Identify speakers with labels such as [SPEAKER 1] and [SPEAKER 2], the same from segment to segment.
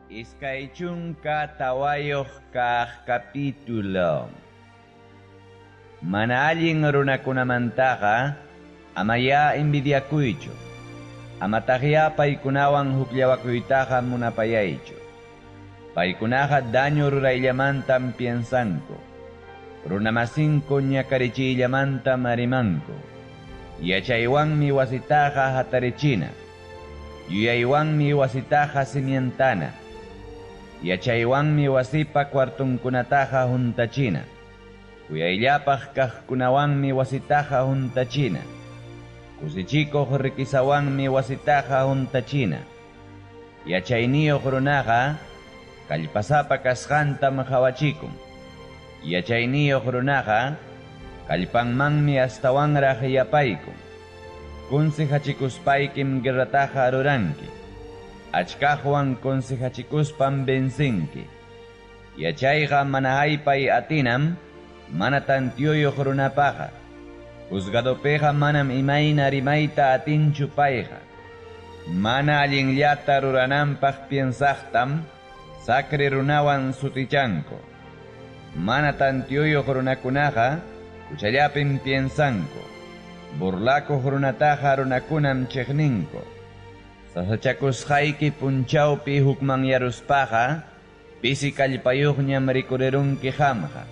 [SPEAKER 1] Iskaychunka tawayoq kaq capítulo. Mana allin runakunamantaqa amaya envidiakuychu. Amataqya paykunawan hukllawakuytaqa munapayaychu. Paykunaqa daño rurayllamantam piensanku. Runamasinko ñakarichillamantam arimanku. Yachaywanmi wasitaqa hatarichina. Yuyaywanmi wasitaqa simientana. Yachaywanmi wasipa kwartunkunataqa huntachina. Kuyayllapaq kaqkunawanmi wasitaqa huntachina. Kusichikuq rikisawanmi wasitaqa huntachina. Yachayniyuq runaqa kallpasapa kasqantam hawachikun. Yachayniyuq runaqa kallpanmanmi astawanraq yapaykun. Consejachicuspaykim guerrataqa ruranki. Achkaqwan consejachicuspam bensinki. Yachayqa mana aypay atinam, mana tantiyuyuq runapaqa. Juzgadopiqa manam imayna rimayta atinchu payqa. Mana allinllata rurananpaq piensaqtam, sakri runawan sutichanku. Mana tantiyuyuq runakunaqa, kuchallapim piensanku. Burlakuq runataqa runakunam chiqninku. Sasachakusqayki punchawpi hukman yaruspaqa, pisi kallpayuqñam rikurerunki hamqa.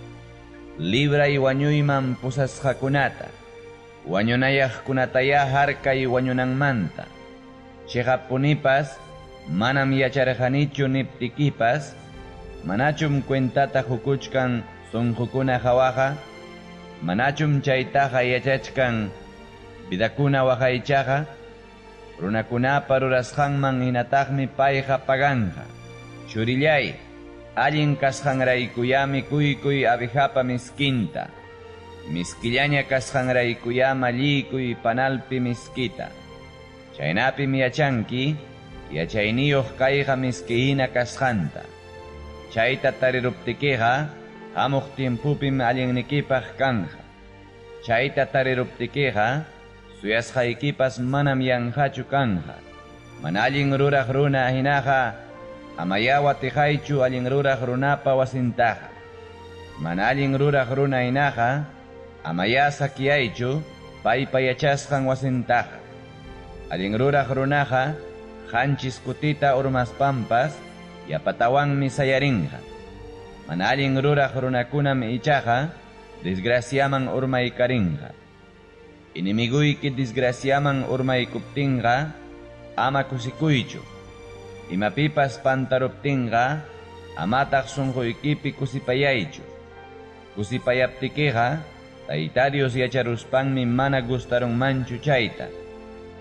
[SPEAKER 1] Libray wañuyman pusasqakunata. Wañunayaqkunataya harkay wañunanmanta. Chiqapunipas, manam yacharqanichu niptikipas, manachum cuentata hukuchkan sunqukuna hawaqa, manachum chaytaqa yachachkan vidakuna waqaychaqa, runakunapa rurasqanman hinataqmi payqa paganqa. Churillay, allin kasqanraykuyami kuykuy abijapa miskinta. Miskillaña kasqanraykuya malliykuy panalpi miskita. Chaynapim yachanki, yachayniyuq kayqa miskihina kasqanta. Chayta tariruptikiqa, hamuq tiempupim allinnikipaq kanja. Chayta tariruptikiqa, suyasqaykipas manam yanqachu kanja. Mana allin ruraq runa hinaqa, amaya watijaychu allin ruraq runapa wasintaqa. Mana allin ruraq runa hinaqa, amaya sakiyaychu paypa yachasqan wasintaqa. Allin ruraq runaqa, qanchis kutita urmaspampas, yapatawanmi sayarinqa. Mana allin ruraq runakunam ichaqa, desgraciaman urmaykarinqa. Inimiguyki desgraciaman urmaykuptinqa, ama kusikuychu. Imapipas pantaruptinqa, amataq sunquykipi kusipayaychu. Kusipayaptikiqa, Tayta Dios yacharuspanmi mana gustarunmanchu chayta.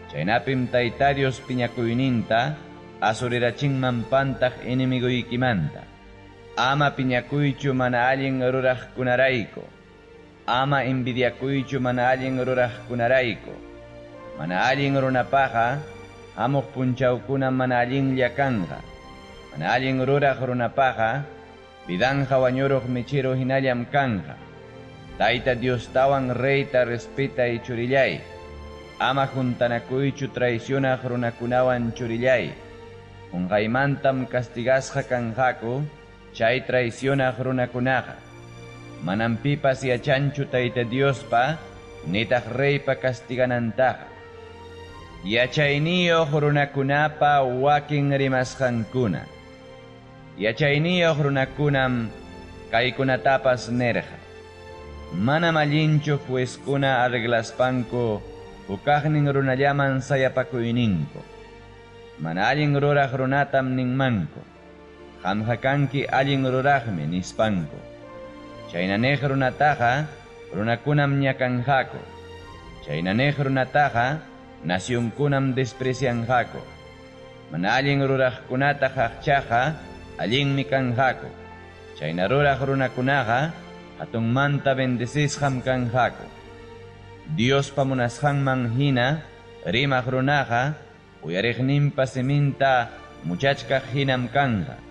[SPEAKER 1] Chaynapim Tayta Dios piñakuyninta, asurirachinman pantaq inimiguykimanta. Ama piñakuychu mana allin ruraqkunarayku. Ama envidiakuychu mana allin ruraqkunarayku. Mana allin runapaqa, hamuq punchawkuna mana allinlla kanqa. Mana allin ruraq runapaqa, vidanja wañuruq michiru hinallam kanqa. Tayta Diostawan reyta respetay churillay. Ama juntanakuychu traicionaq runakunawan churillay. Unqaymantam castigasqa kanqaku, chay traicionaq runakunaqa. Manam pipas yachanchu Tayta Diospa, nitaq reypa castiganantaqa. Yachayniyuq runakunapa wakin rimasqankuna. Yachayniyuq runakunam kaykunatapas nerqa. Manam allinchu juezkuna arreglaspanku hukaqnin runallaman sayapakuyninku. Mana allin ruraq runatam ninmanku. Qamqa kanki allin ruraqmi nispanku. Chaynanej runataqa runakunam ñakanqaku. Chaynanej runataqa nasyunkunam desprecianqaku. Mana allin ruraqkunata haqchaqa allinmi kanqaku. Chayna ruraq runakunaqa hatunmanta bendecishqam kanqaku. Dios pamunasqanman hina rimaq runaqa uyariqninpa siminta muchachkaq hinam kanqa.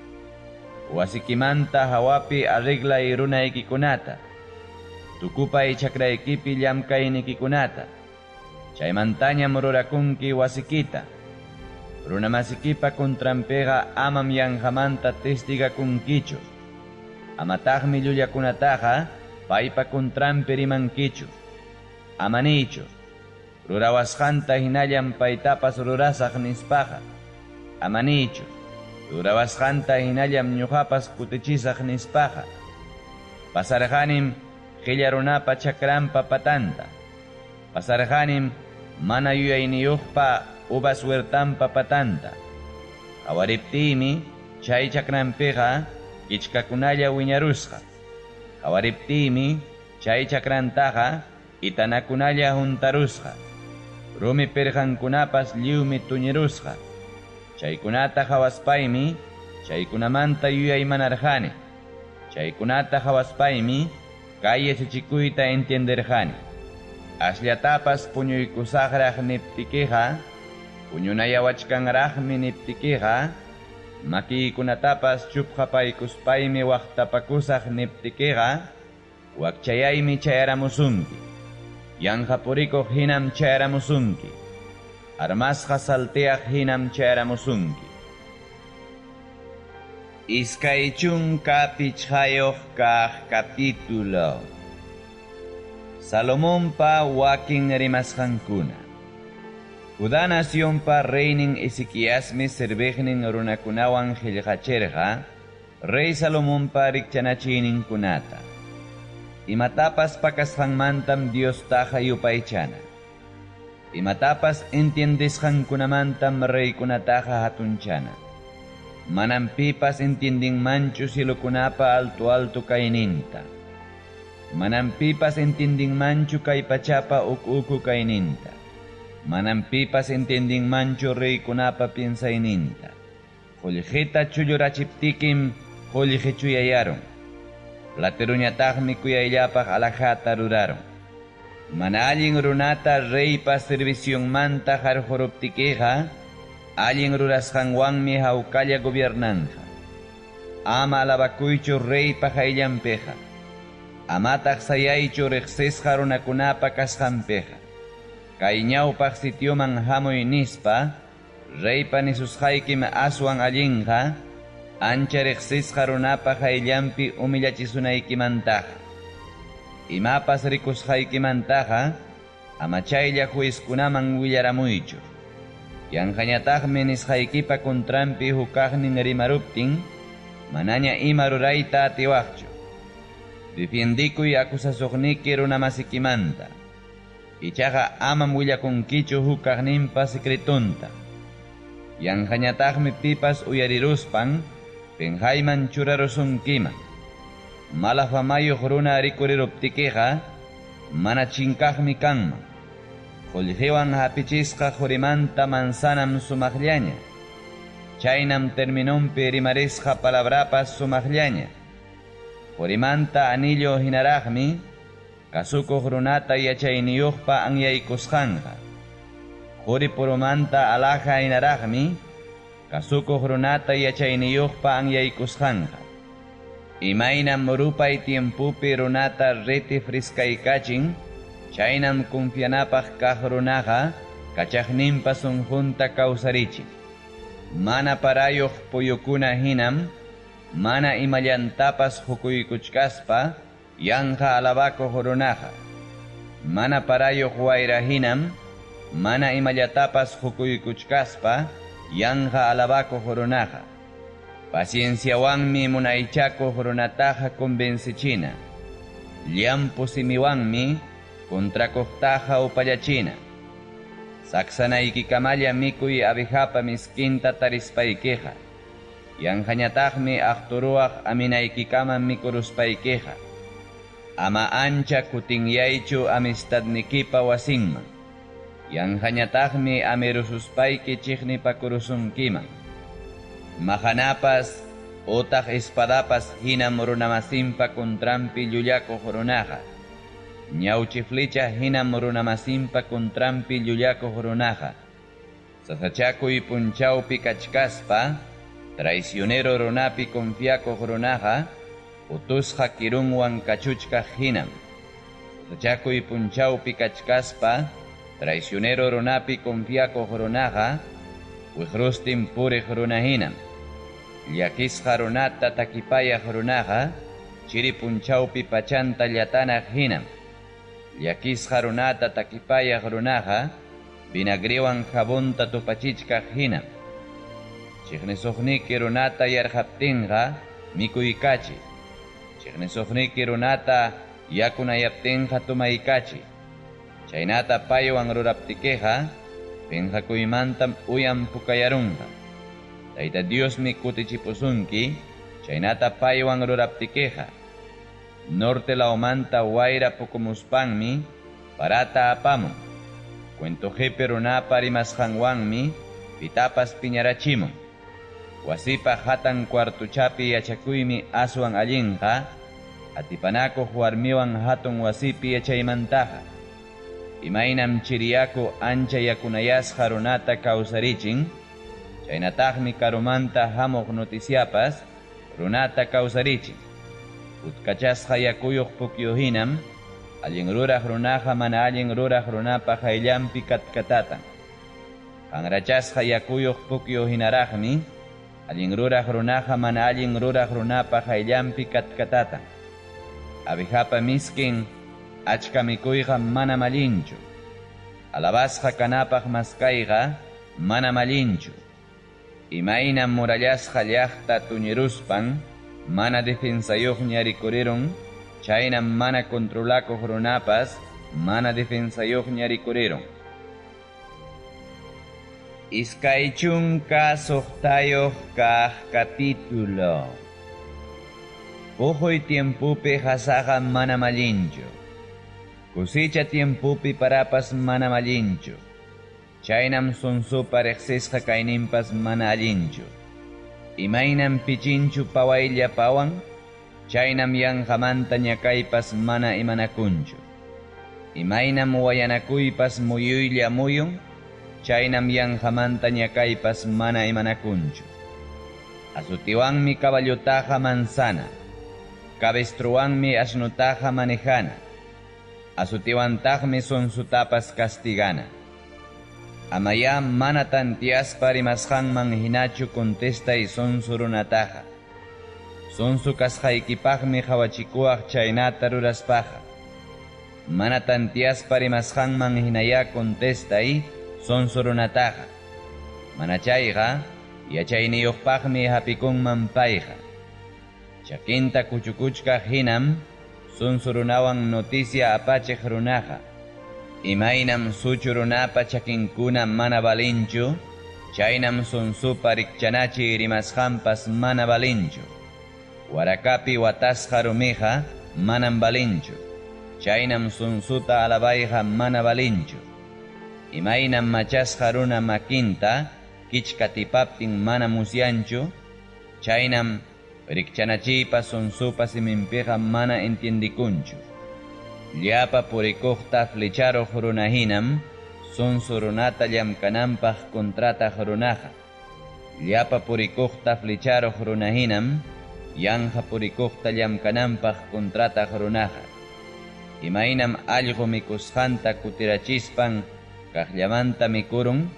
[SPEAKER 1] Wasikimanta hawapi arreglay runaykikunata. Tukupay chakraykipi llamkaynikikunata. Chaymantañam rurakunki wasikita. runamasikipa kontranpiqa amam yanqamanta testigakunkichu. Amataqmi llullakunataqa paypa kontranpi rimankichu. Amanichu, rurawasqanta hinallam paytapas rurasaq nispaqa. Amanichu, rurawasqanta hinallam ñuqapas kutichisaq nispaqa. Pasarqanim qilla runapa chakranpa patanta. Pasarqanim mana yuyayniyuqpa uvas huertanpa patanta. Qawariptiymi chay chakranpiqa kichkakunalla wiñarusqa. Qawariptiymi chay chakrantaqa itanakunalla juntarusqa. Rumi pirqankunapas lliwmi tuñirusqa. Chaykunata hawaspaymi chaykunamanta yuyaymanarqani. Chaykunata hawaspaymi calle chichikuyta entenderqani. Asllatapas puñuykusaqraq niptikiqa, puñunayawachkanraqmi niptikiqa, makiykunatapas chupqapaykuspaymi waqtapakusaq niptikiqa, wakchayaymi chayaramusunki. Yanqapurikuq hinam chayaramusunki. Armasqa saltiyaq hinam chayaramusunki. Iskay chunka pichqayuq kaq capítulo. Salomonpa wakin rimasqankuna. Judá nacionpa reynin Ezequiasmi serviqnin runakunawan qillqachirqa, Rey Salomonpa rikchanachiyninkunata. Imatapas pakasqanmantam Diostaqa yupaychana. Imatapas entiendisqankunamantam reykunataqa hatunchana. Manam pipas entiendinmanchu cilukunapa altu kayninta. Manam pipas entiendinmanchu kay pachapa uku kayninta. Manam pipas entiendinmanchu reykunapa piensayninta. Qullqita chullurachiptikim qullqi chuyayaron. Plateruñataqmi kuyayllapaq alajata ruraron. Mana allin runata reypa servicionmanta qarquruptikiqa, allin rurasqanwanmi hawkalla gobiernanqa. Ama alabakuychu reypa hayllanpiqa. Amataq sayaychu riqsisqa runakunapa kasqanpiqa. Kay ñawpaq sitioman hamuy nispa, reypa nisusqaykim aswan allinqa, ancha riqsisqa runapa hayllanpi umillachisunaykimantaqa. Imapas rikusqaykimantaqa, ama chaylla juizkunaman willaramuychu. Yanqañataqmi nisqaykipa kontranpi hukaqnin rimaruptin, manaña ima rurayta atiwaqchu. Defiendikuy akusasuqniki runamasikimanta. Ichaqa amam willakunkichu hukaqninpa secretunta. Yanqañataqmi pipas uyariruspan, penjayman churarusunkiman. Mala famayuq runa rikuriruptikiqa, mana chinkaqmi kanman. Qullqiwan hapichisqa qurimanta mansanam sumaqllaña. Chaynam terminumpi rimarisqa palabrapas sumaqllaña. Qurimanta anillo hinaraqmi, kasukuq runata yachayniyuqpa anyaykusqanqa. Quri purumanta alaja hinaraqmi, kasukuq runata yachayniyuqpa anyaykusqanqa. Imaynam rupay tiempupi runata riti friskaykachin, chaynam confianapaq kaq runaqa kachaqninpa sunqunta kawsarichin. Mana parayuq puyukuna hinam, mana imallantapas hukuykuchkaspa, yanqa alabakuq runaqa. Mana parayuq wayra hinam, mana imallatapas hukuykuchkaspa, yanqa alabakuq runaqa. Pacienciawanmi munaychakuq runataqa convencichina. Llampu simiwanmi kontrakuqtaqa upallachina. Saksanaykikamalla mikuy abijapa miskinta tarispaykiqa. Yanqañataqmi aqturuwaq aminaykikama mikuruspaykiqa. Ama ancha kutinyaychu amistadnikipa wasinman. Yanqañataqmi amirususpayki chiqnipakurusunkiman. Mahanapas utaq espadapas hinam runamasinpa kontranpi llullakuq runaqa. Ñawchi flecha hinam runamasinpa kontranpi llullakuq runaqa. Sasachakuy punchawpi kachkaspa, traicionero runapi confiakuq runaqa, utusqa kirunwan kachuchkaq hinam. Sasachakuy punchawpi kachkaspa, traicionero runapi confiakuq runaqa, wihrustin puriq runa hinam. Llakisqa runata takipayaq runaqa chiri punchawpi pachanta llatanaq hinam. Llakisqa runata takipayaq runaqa vinagriwan jabunta tupachichkaq hinam. Chiqnisuqniki runata yarqaptinqa mikuykachiy. Chiqnisuqniki runata yakunayaptinqa tumaykachiy. Chaynata paywan ruraptikiqa pinqakuymantam uyan pukayarunqa. Tayta Diosmi kutichipusunki chaynata paywan ruraptikiqa. Norte laumanta wayra pukumuspanmi parata apamun. Cuentojepe runapa rimasqanwanmi pitapas piñarachimun. Wasipa hatan cuartuchapi yachakuymi aswan allinqa, atipanakuq warmiwan hatun wasipi yachaymantaqa. Imaynam chiriyaku ancha yakunayasqa runata kawsarichin, chaynataqmi karumanta hamuq noticiapas runata kawsarichin. Utkachasqa yakuyuq pukyuhinam allin ruraq runaqa mana allin ruraq runapa hayllanpi katkatatan. Hanrachasqa yakuyuq pukyuhinaraqmi allin ruraq runaqa mana allin ruraq runapa hayllanpi katkatatan. Abijapa miskin achka mikuyqa mana mallinchu. Alabasqa kanapaq maskayqa mana mallinchu. Imaynam murallasqa llaqta tuñiruspan mana defensayuqña rikurirun, chaynam mana controlakuq runapas mana defensayuqña rikurirun. Iskay chunka suqtayuq kaq capítulo. Puquy tiempupi hasaqa mana mallinchu. Kusicha tiempupi parapas mana mallinchu. Chaynam sunsupa riqsisqa kayninpas mana allinchu. Imaynam pichinchu pawayllapawan, chaynam yanqamanta ñakaypas mana imanakunchu. Imaynam wayanakuypas muyuylla muyun, chaynam yanqamanta ñakaypas mana imanakunchu. Asutiwanmi caballutaqa mansana, cabestruwanmi asnutaqa manejana, asutiwantaqmi sunsutapas castigana. Amaya mana tantiaspa rimasqanman hinachu contestay sonsu runataqa. Sonsu kasqaykipaqmi hawachikuwaq chaynata ruraspaqa. Mana tantiaspa rimasqanman hinaya contestay sonsu runataqa. Mana chayqa yachayniyuqpaqmi hapikunman payqa. Chakinta kuchukuchkaq hinam sonsu runawan noticia apachiq runaqa. Imaynam suchu runapa chakinkuna mana balinchu, chaynam sunsupa rikchanachi rimasqanpas mana balinchu. Warakapi watasqa rumiqa manam balinchu, chaynam sunsuta alabayqa mana balinchu. Imaynam machasqa runa makinta kichkatipaptin mana musyanchu, chaynam rikchanachipa sunsupa siminpiqa mana entiendikunchu. Llapa purikuqta flecharuq runa hinam sonsu runata llamkananpaq kontrataq runaqa. Llapa purikuqta flecharuq runa hinam yanqa purikuqta llamkananpaq kontrataq runaqa. Imaynam allqu mikusqanta kutirachispan kaqllamanta mikurun,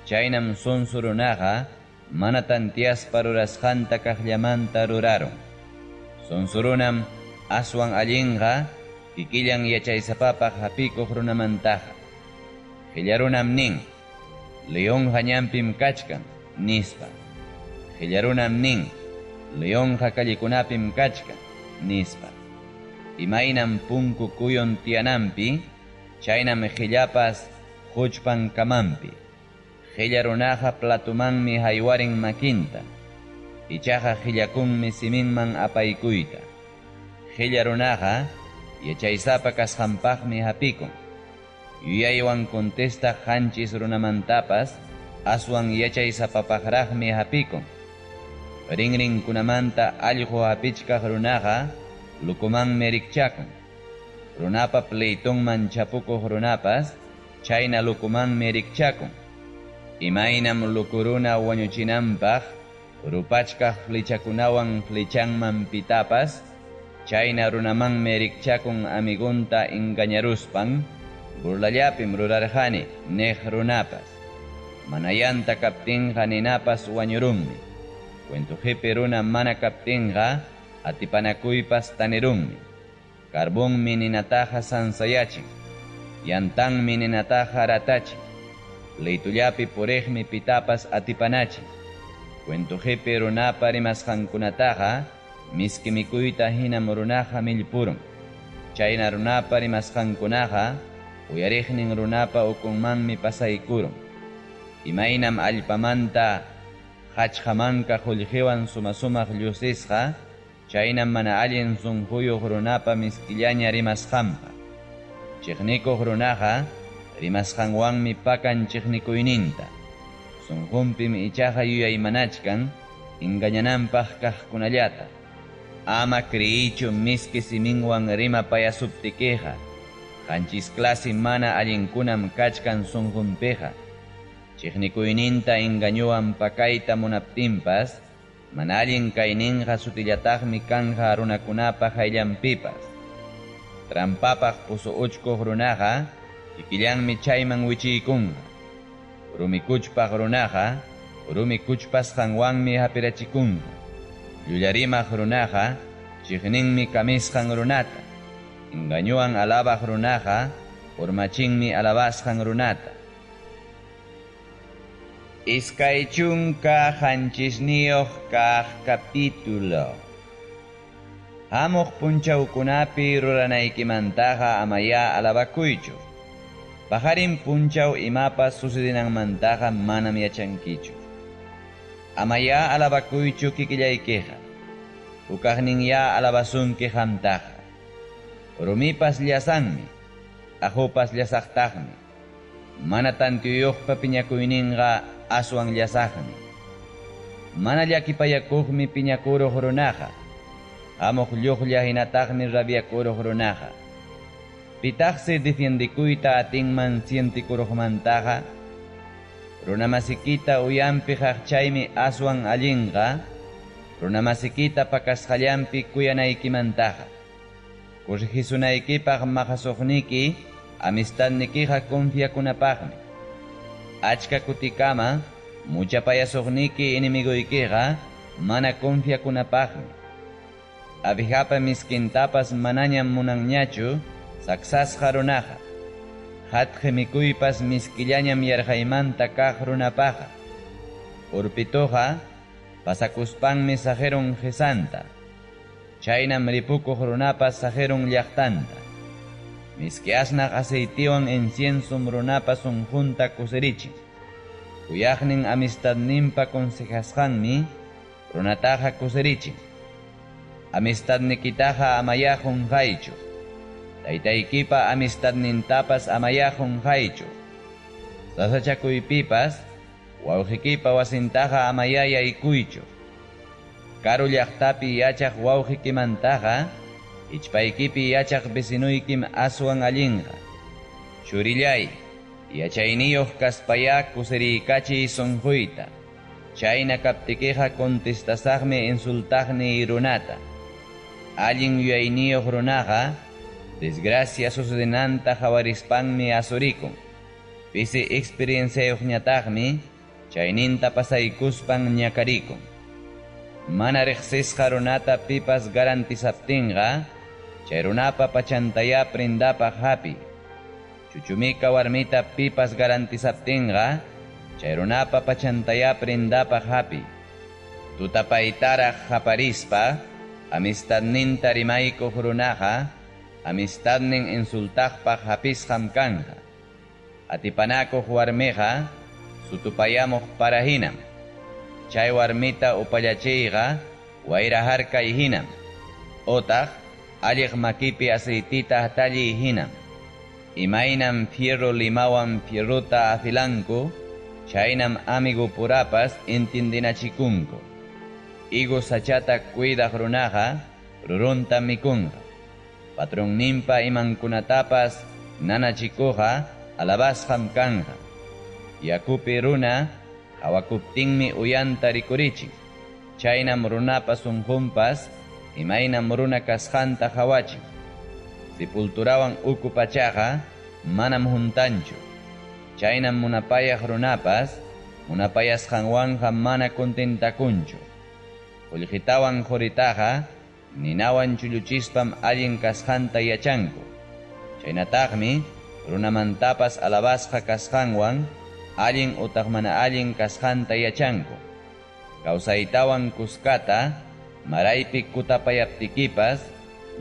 [SPEAKER 1] chaynam sonsu runaqa mana tantiaspa rurasqanta kaqllamanta rurarun. Sonsu runam aswan allinqa kikillan yachaysapapaq hapikuq runamantaqa. Qillarunam nin, leonqa ñampim kachkan, nispa. Qillarunam nin, leonqa kallikunapim kachkan, nispa. Imaynam punku kuyon tiyanampi, chaynam qillapas huchpan kamanpi. Qillarunaqa platumanmi haywarin makinta, ichaqa qillakunmi siminman apaykuyta. Qillarunaqa yachaysapa kasqanpaqmi hapikun. Yuyaywan contesta qanchis runamantapas aswan yachaysapapaqraqmi hapikun. Rinrinkunamanta allqu hapichkaq runaqa lukumanmi rikchakun. Runapa pleitonman chapukuq runapas chayna lukumanmi rikchakun. Imaynam lukuruna wañuchinanpaq rupachkaq flechakunawan flechanman pitapas, chayna runamanmi rikchakun amigunta engañaruspan, burlallapim rurarjani, neq runapas. manayanta kaptinqa ninapas wañurunmi. Cuentujepi runa mana kaptinqa atipanakuypas tanirunmi. Carbonmi ninataqa sansayachin. Yantanmi ninataqa ratachin. Leitullapi puriqmi pitapas atipanachin. Cuentujepi runapa rimasqankunataqa miski mikuyta hinam runaqa millpurun. Chayna runapa rimasqankunaqa uyariqnin runapa ukunmanmi pasaykurun. Imaynam allpamanta hachqamanka qullqiwan sumasumaq llusisqa, chaynam mana allin sunquyuq runapa miskillaña rimasqanqa. Chiqnikuq runaqa rimasqanwanmi pakan chiqnikuyninta. Sunqunpim ichaqa yuyaymanachkan engañananpaq kaqkunallata. Ama creyichu miski siminwan rima payasuptikiqa, qanchis clasi mana allinkunam kachkan sunqunpiqa. Chiqnikuyninta engañuwan pakayta munaptinpas, mana allin kayninqa sutillataqmi kanqa runakunapa hayllanpipas. Trampapaq puso uchkuq runaqa kikillanmi chayman wichiykunqa. Rumi kuchpaq runaqa rumi kuchpasqanwanmi hapirachikunqa. Llularimaq runaqa chiqninmi kamisqan runata. Engañuwan alabaq runaqa urmachinmi alabasqan runata. Iskay chunka qanchisniyuq kaq capítulo. Hamuq punchawkunapi ruranaykimantaqa amaya alabakuychu. Paharin punchaw imapas sucedinanmantaqa manam yachankichu. Amaya alabakuychu kikillaykiqa. Hukaqninya alabasunki hamtaqa. Rumipas llasanmi, ajupas llasaqtaqmi. Mana tantiyuqpa piñakuyninqa aswan llasaqmi. Mana llakipayakuqmi piñakuruq runaqa. Hamuq lluqlla hinataqmi rabiakuruq runaqa. Pitaqsi defiendikuyta atinman sientikuruqmantaqa. Runamasikita uyanpi haqchaymi aswan allinqa. Runamasikita pakasqallanpi kuyanaykimantaqa. Kushijisunaykipaq maqasuqniki amistadnikiqa confiakunapaqmi. Achka kutikama muchapayasuqniki inimiguykiqa mana confiakunapaqmi. Abijapa miskintapas manañam munanñachu saksasqa runaqa. Hatqi mikuypas miskillañam yarqaymanta kaq runapaqa. Urpituqa pasakuspanmi sajerun qisanta. Chaynam ripukuq runapas sajerun llaqtanta. Miski asnaq aceitiwan inciensum runapas sunqunta kusirichin. Kuyaqnin amistadninpa consejasqanmi runataqa kusirichin. Amistadnikitaqa amaya qunqaychu. Taytaykipa amistadnintapas amaya qunqaychu. Sasachakuypipas wawqikipa wasintaqa amaya yaykuychu. Karu llaqtapi yachaq wawqikimantaqa ichpaykipi yachaq vecinuykim aswan allinqa. Churillay, yachayniyuq kaspaya kusiriykachiy sunquyta. Chayna kaptikiqa contestasaqmi insultaqni runata. Allin yuyayniyuq runaqa desgracia sucedinanta hawarispanmi asurikun. Pisi experienciayuqñataqmi chayninta pasaykuspan ñakarikun. Mana riqsisqa runata pipas garantizaptinqa chay runapa pachantaya prindapaq hapi. Chuchumika warmita pipas garantizaptinqa chay runapa pachantaya prindapaq hapi. Tutapaytaraq haparispa amistadninta rimaykuq runaqa amistadnin insultaqpaq hapisqam kanqa. Atipanakuq warmiqa sutupayamuq parahinam. Chay warmita upallachiyqa wayraharkay hinam. Otaq alliq makipi aceitita talliy hinam. Imaynam fierro limawan fierruta afilanku, chaynam amigo purapas intindinachikunku. Igu sachata cuidaq runaqa rurunta mikunqa. Patronninpa imankunatapas nanachikuqa alabasqam kanqa. Yakupi runa hawakuptinmi uyanta rikurichin. Chaynam runapa sunqunpas imaynam runa kasqanta hawachin. Sepulturawan uku pachaqa manam juntanchu. Chaynam munapayaq runapas munapayasqanwanqa mana contentakunchu. Qullqitawan quritaqa ninawan chulluchispam allin kasqanta yachanku. Chaynataqmi runamantapas alabasqa kasqanwan allin utaq mana allin kasqanta yachanku. Kawsaytawan kuskata maraypi kutapayaptikipas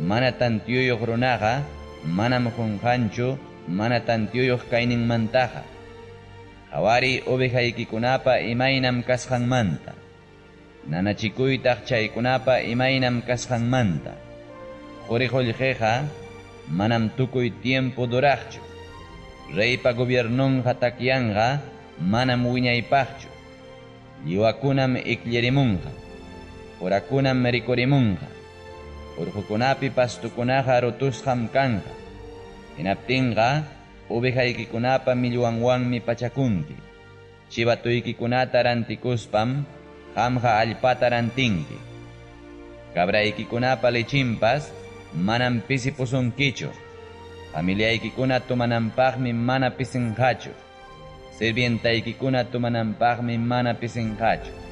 [SPEAKER 1] mana tantiyuyuq runaqa manam qunqanchu mana tantiyuyuq kayninmantaqa. Qhawari ovejaykikunapa imaynam kasqanmanta. Nanachikuytaq chaykunapa imaynam kasqanmanta. Quri qullqiqa manam tukuy tiempo duraqchu. Reypa gobiernonqa takyanqa manam wiñaypaqchu. Lliwakunam ikllirimunqa. Qurakunam rikurimunqa. Urqukunapi pastukunaqa rutusqam kanqa. Hinaptinqa ovejaykikunapa millwanwanmi pachakunki. Chivatuykikunata rantikuspam qamqa allpata rantinki. Cabraykikunapa lechinpas manam pisipusunkichu. Familiaykikuna tumananpaqmi mana pisinqachu. Sirvientaykikuna tumananpaqmi mana pisinqachu.